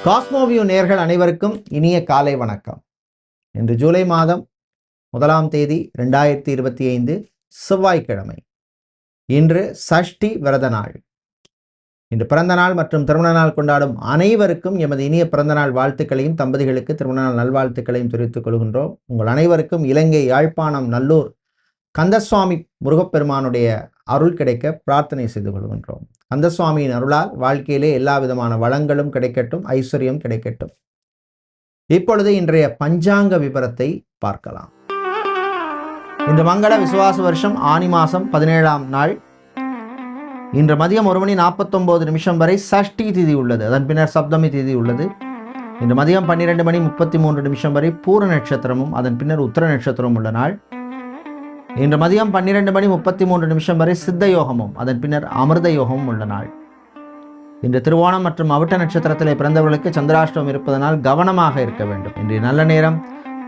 Cosmoview நேயர்கள் அனைவருக்கும் இனிய காலை வணக்கம். இன்று ஜூலை மாதம் 1ஆம் தேதி 2025 செவ்வாய்க்கிழமை. இன்று சஷ்டி விரத நாள். இன்று பிறந்த நாள் மற்றும் திருமண நாள் கொண்டாடும் அனைவருக்கும் எமது இனிய பிறந்த நாள் வாழ்த்துக்களையும், தம்பதிகளுக்கு திருமண நாள் நல்வாழ்த்துக்களையும் தெரிவித்துக் கொள்கின்றோம். உங்கள் அனைவருக்கும் இலங்கை யாழ்ப்பாணம் நல்லூர் கந்தசுவாமி முருகப்பெருமானுடைய அருள் கிடைக்க பிரார்த்தனை செய்து கொள்கின்றோம். கந்தசுவாமியின் அருளால் வாழ்க்கையிலே எல்லா விதமான வளங்களும் கிடைக்கட்டும், ஐஸ்வர்யம் கிடைக்கட்டும். இப்பொழுது இன்றைய பஞ்சாங்க விபரத்தை பார்க்கலாம். இந்த மங்கள விசுவாச வருஷம் ஆனி மாதம் 17ஆம் நாள். இன்று மதியம் 1:49 வரை சஷ்டி திதி உள்ளது. அதன் பின்னர் சப்தமி திதி உள்ளது. இன்று மதியம் 12:33 வரை பூர நட்சத்திரமும் அதன் பின்னர் உத்திர நட்சத்திரமும் உள்ள நாள். இன்று மதியம் 12:33 வரை சித்த யோகமும் அதன் பின்னர் அமிர்த யோகமும் உள்ள நாள். இன்று திருவோணம் மற்றும் அவிட்ட நட்சத்திரத்திலே பிறந்தவர்களுக்கு சந்திராஷ்டமம் இருப்பதனால் கவனமாக இருக்க வேண்டும். இன்றைய நல்ல நேரம்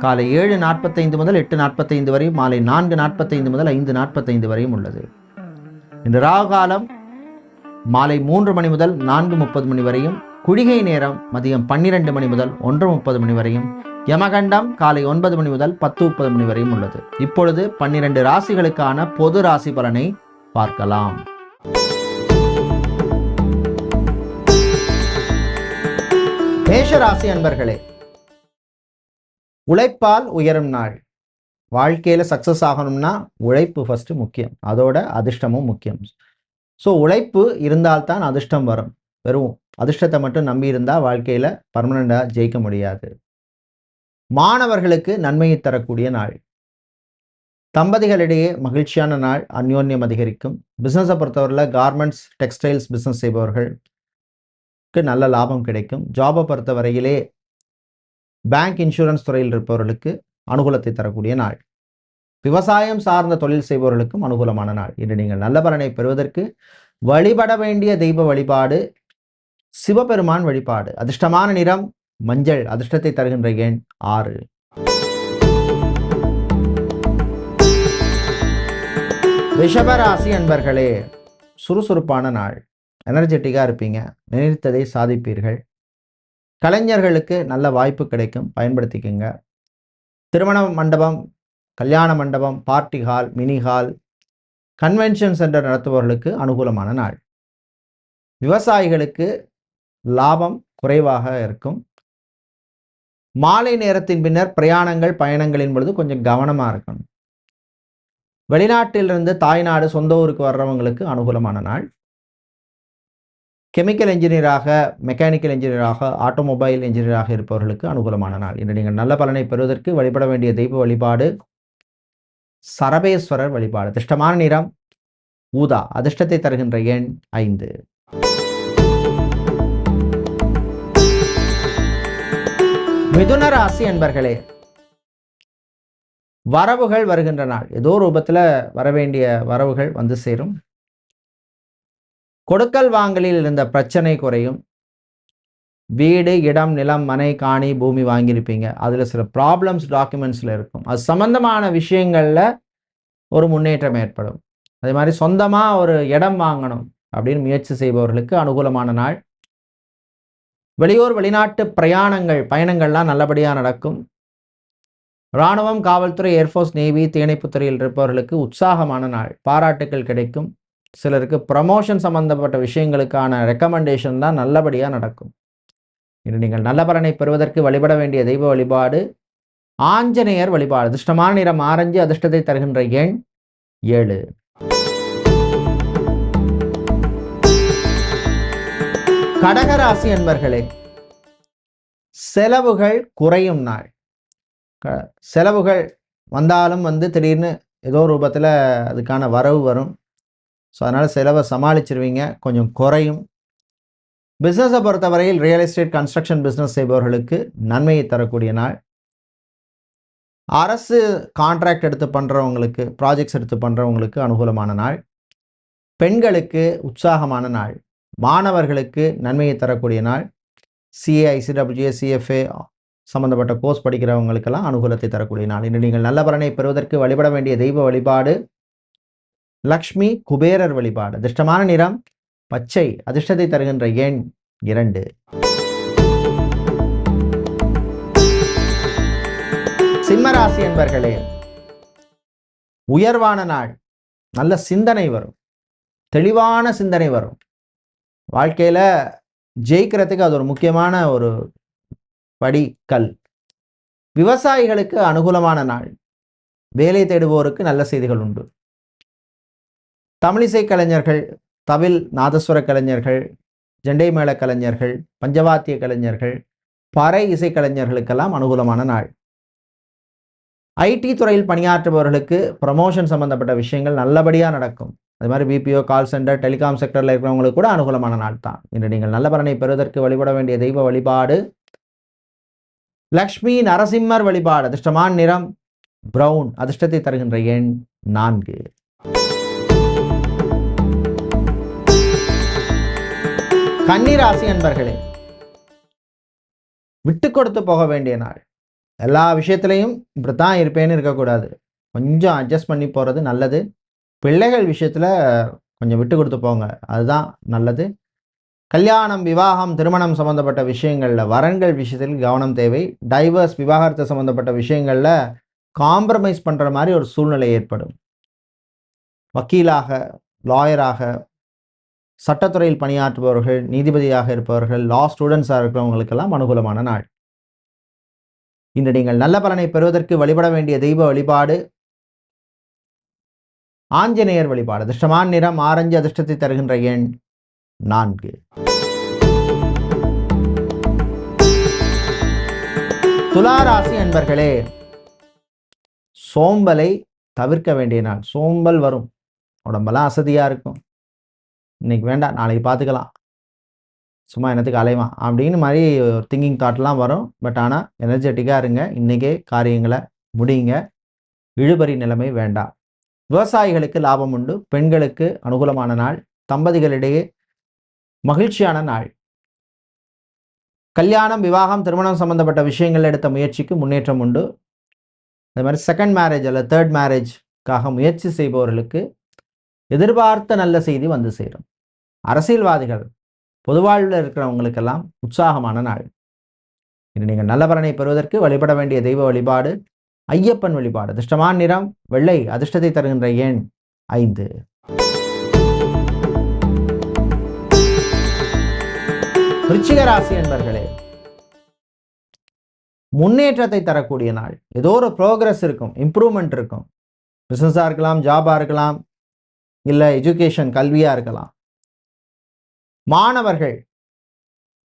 காலை 7:45 முதல் 8:45 வரை, மாலை 4:45 முதல் 5:45 வரையும் உள்ளது. இன்று ராகு காலம் மாலை 3 மணி முதல் 4:30 வரையும், குளிகை நேரம் மதியம் 12 மணி முதல் 1:30 வரையும், யமகண்டம் காலை 9 மணி முதல் 10:30 வரையும் உள்ளது. இப்பொழுது 12 ராசிகளுக்கான பொது ராசி பலனை பார்க்கலாம். மேஷ ராசி அன்பர்களே, உழைப்பால் உயரும் நாள். வாழ்க்கையில சக்சஸ் ஆகணும்னா உழைப்பு ஃபர்ஸ்ட் முக்கியம், அதோட அதிர்ஷ்டமும் முக்கியம். ஸோ உழைப்பு இருந்தால்தான் அதிர்ஷ்டம் வரும். வெறும் அதிர்ஷ்டத்தை மட்டும் நம்பி இருந்தால் வாழ்க்கையில பர்மனண்டா ஜெயிக்க முடியாது. மாணவர்களுக்கு நன்மையை தரக்கூடிய நாள். தம்பதிகளிடையே மகிழ்ச்சியான நாள், அந்யோன்யம் அதிகரிக்கும். பிஸ்னஸை பொறுத்தவரையில் கார்மெண்ட்ஸ், டெக்ஸ்டைல்ஸ் பிஸ்னஸ் செய்பவர்களுக்கு நல்ல லாபம் கிடைக்கும். ஜாபை பொறுத்தவரையிலே பேங்க், இன்சூரன்ஸ் துறையில் இருப்பவர்களுக்கு அனுகூலத்தை தரக்கூடிய நாள். விவசாயம் சார்ந்த தொழில் செய்பவர்களுக்கும் அனுகூலமான நாள். இன்று நீங்கள் நல்ல பலனை பெறுவதற்கு வழிபட வேண்டிய தெய்வ வழிபாடு சிவபெருமான் வழிபாடு. அதிர்ஷ்டமான நிறம் மஞ்சள். அதிர்ஷ்டத்தை தருகின்ற எண் 6. ரிஷபராசி அன்பர்களே, சுறுசுறுப்பான நாள். எனர்ஜெட்டிக்காக இருப்பீங்க, நினைத்ததை சாதிப்பீர்கள். கலைஞர்களுக்கு நல்ல வாய்ப்பு கிடைக்கும், பயன்படுத்திக்கங்க. திருமண மண்டபம், கல்யாண மண்டபம், party hall, mini hall, convention centre நடத்துபவர்களுக்கு அனுகூலமான நாள். விவசாயிகளுக்கு லாபம் குறைவாக இருக்கும். மாலை நேரத்தின் பின்னர் பிரயாணங்கள், பயணங்களின் பொழுது கொஞ்சம் கவனமாக இருக்கணும். வெளிநாட்டிலிருந்து தாய்நாடு, சொந்த ஊருக்கு வர்றவங்களுக்கு அனுகூலமான நாள். கெமிக்கல் என்ஜினியராக, மெக்கானிக்கல் என்ஜினியராக, ஆட்டோமொபைல் என்ஜினியராக இருப்பவர்களுக்கு அனுகூலமான நாள். இன்று நீங்கள் நல்ல பலனை பெறுவதற்கு வழிபட வேண்டிய தெய்வ வழிபாடு சரபேஸ்வரர் வழிபாடு. அதிர்ஷ்டமான நிறம் ஊதா. அதிர்ஷ்டத்தை தருகின்ற எண் 5. மிதுன ராசி அன்பர்களே, வரவுகள் வருகின்ற நாள். ஏதோ ரூபத்தில் வரவேண்டிய வரவுகள் வந்து சேரும். கொடுக்கல் வாங்கலில் இருந்த பிரச்சனை குறையும். வீடு, இடம், நிலம், மனை, காணி, பூமி வாங்கியிருப்பீங்க. அதில் சில ப்ராப்ளம்ஸ் டாக்குமெண்ட்ஸில் இருக்கும். அது சம்பந்தமான விஷயங்களில் ஒரு முன்னேற்றம் ஏற்படும். அதே மாதிரி சொந்தமாக ஒரு இடம் வாங்கணும் அப்படின்னு முயற்சி செய்பவர்களுக்கு அனுகூலமான நாள். வெளியூர், வெளிநாட்டு பிரயாணங்கள், பயணங்கள்லாம் நல்லபடியாக நடக்கும். இராணுவம், காவல்துறை, ஏர்ஃபோர்ஸ், நேவி, தீயணைப்பு துறையில் இருப்பவர்களுக்கு உற்சாகமான நாள். பாராட்டுக்கள் கிடைக்கும். சிலருக்கு ப்ரமோஷன் சம்பந்தப்பட்ட விஷயங்களுக்கான ரெக்கமெண்டேஷன் தான் நல்லபடியாக நடக்கும். இன்று நீங்கள் நல்ல பலனை பெறுவதற்கு வழிபட வேண்டிய தெய்வ வழிபாடு ஆஞ்சநேயர் வழிபாடு. அதிர்ஷ்டமான நிறம் ஆரஞ்சு. அதிர்ஷ்டத்தை தருகின்ற எண் 7. கடகராசி அன்பர்களே, செலவுகள் குறையும் நாள். செலவுகள் வந்தாலும் திடீர்னு ஏதோ ரூபத்தில் அதுக்கான வரவு வரும். ஸோ அதனால் செலவை சமாளிச்சிருவீங்க, கொஞ்சம் குறையும். பிஸ்னஸை பொறுத்தவரையில் ரியல் எஸ்டேட், கன்ஸ்ட்ரக்ஷன் பிஸ்னஸ் செய்பவர்களுக்கு நன்மையை தரக்கூடிய நாள். அரசு கான்ட்ராக்ட் எடுத்து பண்ணுறவங்களுக்கு, ப்ராஜெக்ட்ஸ் எடுத்து பண்ணுறவங்களுக்கு அனுகூலமான நாள். பெண்களுக்கு உற்சாகமான நாள். மாணவர்களுக்கு நன்மையை தரக்கூடிய நாள். சிஏ, ஐசிடபிள்யூஏ, சிஎஃப்ஏ சம்பந்தப்பட்ட கோர்ஸ் படிக்கிறவங்களுக்கெல்லாம் அனுகூலத்தை தரக்கூடிய நாள். இன்று நீங்கள் நல்ல பலனை பெறுவதற்கு வழிபட வேண்டிய தெய்வ வழிபாடு லக்ஷ்மி குபேரர் வழிபாடு. அதிர்ஷ்டமான நிறம் பச்சை. அதிர்ஷ்டத்தை தருகின்ற எண் 2. சிம்மராசி என்பர்களே, உயர்வான நாள். நல்ல சிந்தனை வரும், தெளிவான சிந்தனை வரும். வாழ்க்கையில ஜெயிக்கிறதுக்கு அது ஒரு முக்கியமான ஒரு படிக்கல். விவசாயிகளுக்கு அனுகூலமான நாள். வேலை தேடுவோருக்கு நல்ல செய்திகள் உண்டு. தமிழிசை கலைஞர்கள், தவில் நாதஸ்வர கலைஞர்கள், ஜெண்டை மேள கலைஞர்கள், பஞ்சவாத்திய கலைஞர்கள், பறை இசை கலைஞர்களுக்கெல்லாம் அனுகூலமான நாள். ஐடி துறையில் பணியாற்றுபவர்களுக்கு ப்ரமோஷன் சம்பந்தப்பட்ட விஷயங்கள் நல்லபடியாக நடக்கும். அது மாதிரி பிபிஓ, கால் சென்டர், டெலிகாம் செக்டரில் இருக்கிறவங்களுக்கு கூட அனுகூலமான நாள் தான். இன்று நீங்கள் நல்ல பலனை பெறுவதற்கு வழிபட வேண்டிய தெய்வ வழிபாடு லக்ஷ்மி நரசிம்மர் வழிபாடு. அதிர்ஷ்டமான நிறம் பிரவுன். அதிர்ஷ்டத்தை தருகின்ற எண் 4. கன்னிராசி அன்பர்களே, விட்டு கொடுத்து போக வேண்டிய நாள். எல்லா விஷயத்திலையும் இப்படித்தான் இருப்பேன்னு இருக்கக்கூடாது. கொஞ்சம் அட்ஜஸ்ட் பண்ணி போகிறது நல்லது. பிள்ளைகள் விஷயத்தில் கொஞ்சம் விட்டு கொடுத்து போங்க, அதுதான் நல்லது. கல்யாணம், விவாகம், திருமணம் சம்மந்தப்பட்ட விஷயங்களில், வரன்கள் விஷயத்தில் கவனம் தேவை. டைவர்ஸ், விவாகரத்து சம்மந்தப்பட்ட விஷயங்களில் காம்ப்ரமைஸ் பண்ணுற மாதிரி ஒரு சூழ்நிலை ஏற்படும். வக்கீலாக, லாயராக, சட்டத்துறையில் பணியாற்றுபவர்கள், நீதிபதியாக இருப்பவர்கள், லா ஸ்டூடெண்ட்ஸாக இருக்கிறவங்களுக்கெல்லாம் அனுகூலமான நாள். இன்று நீங்கள் நல்ல பலனை பெறுவதற்கு வழிபட வேண்டிய தெய்வ வழிபாடு ஆஞ்சநேயர் வழிபாடு. அதிர்ஷ்டமான நிறம் ஆரஞ்சு. அதிர்ஷ்டத்தை தருகின்ற எண் 4. துளாராசி அன்பர்களே, சோம்பலை தவிர்க்க வேண்டிய நாள். சோம்பல் வரும், உடம்பெல்லாம் அசதியாக இருக்கும். இன்னைக்கு வேண்டாம், நாளைக்கு பார்த்துக்கலாம், சும்மா என்னத்துக்கு அலைவான் அப்படின்னு மாதிரி திங்கிங் தாட்லாம் வரும். பட் ஆனால் எனர்ஜெட்டிக்காக இருங்க, இன்றைக்கே காரியங்களை முடியுங்க. இழுபறி நிலைமை வேண்டாம். விவசாயிகளுக்கு லாபம் உண்டு. பெண்களுக்கு அனுகூலமான நாள். தம்பதிகளிடையே மகிழ்ச்சியான நாள். கல்யாணம், விவாகம், திருமணம் சம்பந்தப்பட்ட விஷயங்கள் எடுத்த முயற்சிக்கு முன்னேற்றம் உண்டு. அது மாதிரி செகண்ட் மேரேஜ் அல்ல தேர்ட் மேரேஜ்க்காக முயற்சி செய்பவர்களுக்கு எதிர்பார்த்த நல்ல செய்தி வந்து சேரும். அரசியல்வாதிகள், பொது வாழ்வில் இருக்கிறவங்களுக்கெல்லாம் உற்சாகமான நாள். இன்று நீங்கள் நல்ல பலனை பெறுவதற்கு வழிபட வேண்டிய தெய்வ வழிபாடு ஐயப்பன் வழிபாடு. அதிர்ஷ்டமான நிறம் வெள்ளை. அதிர்ஷ்டத்தை தருகின்ற எண் 5. விருச்சிக ராசி என்பர்களே, முன்னேற்றத்தை தரக்கூடிய நாள். ஏதோ ஒரு ப்ரோக்ரஸ் இருக்கும், இம்ப்ரூவ்மெண்ட் இருக்கும். பிஸ்னஸாக இருக்கலாம், ஜாபாக இருக்கலாம், இல்லை எஜுகேஷன் கல்வியாக இருக்கலாம். மாணவர்கள்,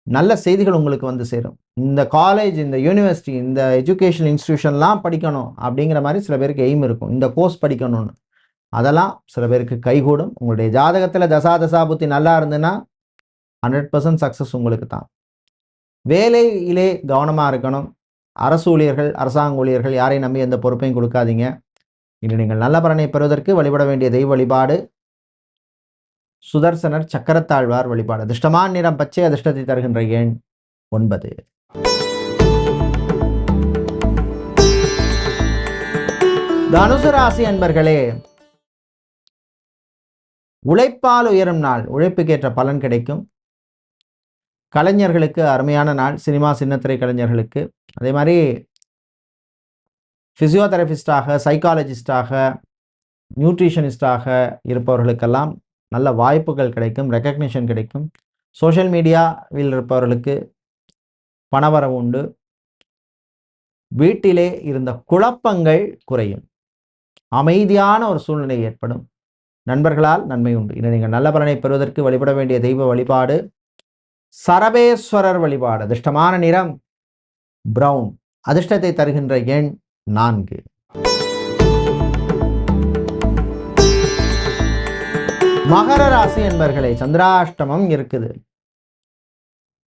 நல்ல செய்திகள் உங்களுக்கு வந்து சேரும். இந்த காலேஜ், இந்த யூனிவர்சிட்டி, இந்த எஜுகேஷன் இன்ஸ்டிடியூஷன்லாம் படிக்கணும் அப்படிங்கிற மாதிரி சில பேருக்கு எய்ம் இருக்கும். இந்த கோர்ஸ் படிக்கணும்னு, அதெல்லாம் சில பேருக்கு கைகூடும். உங்களுடைய ஜாதகத்தில் தசாபுத்தி நல்லா இருந்ததுன்னா 100% சக்ஸஸ் உங்களுக்கு தான். வேலையிலே கவனமாக இருக்கணும். அரசு ஊழியர்கள், அரசாங்க ஊழியர்கள், யாரையும் நம்பி எந்த பொறுப்பையும் கொடுக்காதீங்க. இன்று நீங்கள் நல்ல பலனை பெறுவதற்கு வழிபட வேண்டிய தெய்வ வழிபாடு சுதர்சனர் சக்கரத்தாழ்வார் வழிபாடு. அதிர்ஷ்டமான நிறம் பச்சை. அதிர்ஷ்டத்தை தருகின்ற எண் 9. தனுசு ராசி அன்பர்களே, உழைப்பால் உயரும் நாள். உழைப்புக்கேற்ற பலன் கிடைக்கும். கலைஞர்களுக்கு அருமையான நாள். சினிமா, சின்னத்திரை கலைஞர்களுக்கு, அதே மாதிரி ஃபிசியோதெரபிஸ்டாக, சைக்காலஜிஸ்டாக, நியூட்ரிஷனிஸ்டாக இருப்பவர்களுக்கெல்லாம் நல்ல வாய்ப்புகள் கிடைக்கும், ரெக்கக்னிஷன் கிடைக்கும். சோஷியல் மீடியாவில் இருப்பவர்களுக்கு பணவரவு உண்டு. வீட்டிலே இருந்த குழப்பங்கள் குறையும். அமைதியான ஒரு சூழ்நிலை ஏற்படும். நண்பர்களால் நன்மை உண்டு. இன்று நீங்கள் நல்ல பலனை பெறுவதற்கு வழிபட வேண்டிய தெய்வ வழிபாடு சரபேஸ்வரர் வழிபாடு. அதிர்ஷ்டமான நிறம் பிரவுன். அதிர்ஷ்டத்தை தருகின்ற எண் 4. மகர ராசி என்பர்களே, சந்திராஷ்டமம் இருக்குது.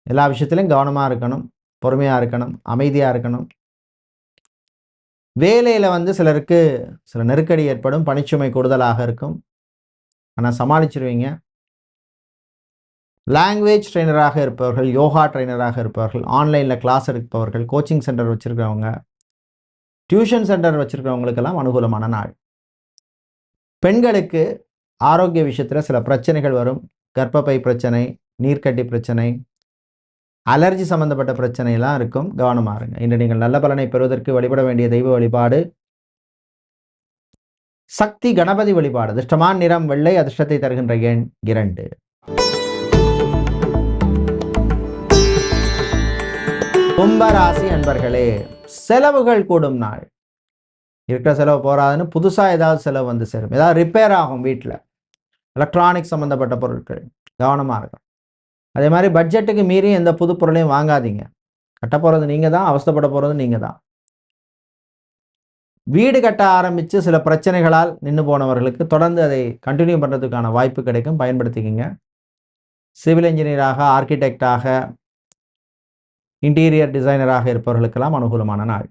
எல்லா விஷயத்திலும் கவனமாக இருக்கணும், பொறுமையாக இருக்கணும், அமைதியாக இருக்கணும். வேலையில் சிலருக்கு சில நெருக்கடி ஏற்படும், பணிச்சுமை கூடுதலாக இருக்கும். ஆனால் சமாளிச்சிருவீங்க. லாங்குவேஜ் ட்ரெயினராக இருப்பவர்கள், யோகா ட்ரெயினராக இருப்பவர்கள், ஆன்லைனில் கிளாஸ் எடுப்பவர்கள், கோச்சிங் சென்டர் வச்சுருக்கிறவங்க, டியூஷன் சென்டர் வச்சுருக்கிறவங்களுக்கெல்லாம் அனுகூலமான நாள். பெண்களுக்கு ஆரோக்கிய விஷயத்தில் சில பிரச்சனைகள் வரும். கர்ப்பப்பை பிரச்சனை, நீர்க்கட்டி பிரச்சனை, அலர்ஜி சம்பந்தப்பட்ட பிரச்சனையெல்லாம் இருக்கும், கவனமாக இருங்க. இன்று நீங்கள் நல்ல பலனை பெறுவதற்கு வழிபட வேண்டிய தெய்வ வழிபாடு சக்தி கணபதி வழிபாடு. அதிர்ஷ்டமான நிறம் வெள்ளை, அதிர்ஷ்டத்தை தருகின்ற எண் 2. கும்பராசி அன்பர்களே, செலவுகள் கூடும் நாள். இருக்கிற செலவு போராதுன்னு புதுசாக ஏதாவது செலவு வந்து சேரும். ஏதாவது ரிப்பேர் ஆகும் வீட்டில், எலக்ட்ரானிக் சம்மந்தப்பட்ட பொருட்கள், கவனமாக இருக்கும். அதே மாதிரி பட்ஜெட்டுக்கு மீறி எந்த புது பொருளையும் வாங்காதீங்க. கட்ட போகிறது நீங்கள் தான், அவஸ்தைப்பட போகிறது நீங்கள் தான். வீடு கட்ட ஆரம்பித்து சில பிரச்சனைகளால் நின்று போனவர்களுக்கு தொடர்ந்து அதை கண்டினியூ பண்ணுறதுக்கான வாய்ப்பு கிடைக்கும், பயன்படுத்திக்கிங்க. சிவில் இன்ஜினியராக, ஆர்கிடெக்டாக, இன்டீரியர் டிசைனராக இருப்பவர்களுக்கெல்லாம் அனுகூலமான நாள்.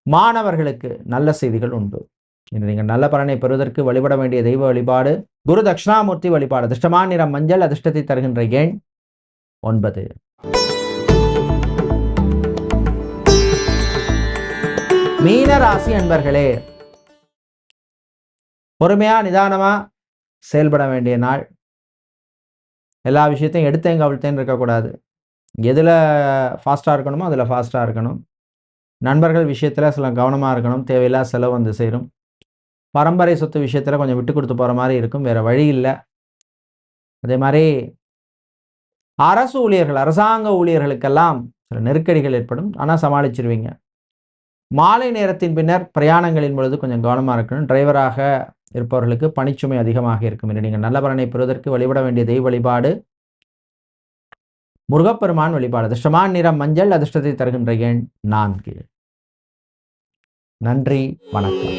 மாணவர்களுக்கு நல்ல செய்திகள் உண்டு. இன்று நீங்கள் நல்ல பலனை பெறுவதற்கு வழிபட வேண்டிய தெய்வ வழிபாடு குரு தட்சிணாமூர்த்தி வழிபாடு. அதிர்ஷ்டமான நிறம் மஞ்சள், அதிர்ஷ்டத்தை தருகின்ற எண் 9. மீன ராசி அன்பர்களே, பொறுமையாக நிதானமாக செயல்பட வேண்டிய நாள். எல்லா விஷயத்தையும் எடுத்தேங்க அவிழ்த்தேன்னு இருக்கக்கூடாது. எதில் ஃபாஸ்ட்டாக இருக்கணுமோ அதில் ஃபாஸ்ட்டாக இருக்கணும். நண்பர்கள் விஷயத்தில் சில கவனமாக இருக்கணும். தேவையில்லாத செலவு வந்து சேரும். பரம்பரை சொத்து விஷயத்தில் கொஞ்சம் விட்டு கொடுத்து போகிற மாதிரி இருக்கும், வேறு வழி இல்லை. அதே மாதிரி அரசு ஊழியர்கள், அரசாங்க ஊழியர்களுக்கெல்லாம் சில நெருக்கடிகள் ஏற்படும், ஆனால் சமாளிச்சிருவீங்க. மாலை நேரத்தின் பின்னர் பிரயாணங்களின் பொழுது கொஞ்சம் கவனமாக இருக்கணும். டிரைவராக இருப்பவர்களுக்கு பணிச்சுமை அதிகமாக இருக்கும். என்று நீங்கள் நல்ல பலனை பெறுவதற்கு வழிபட வேண்டிய தெய்வ வழிபாடு முருகப்பெருமான் வழிபாடு. அதிர்ஷ்டமான நிறம் மஞ்சள், அதிர்ஷ்டத்தை தருகின்ற எண் 4. நன்றி, வணக்கம்.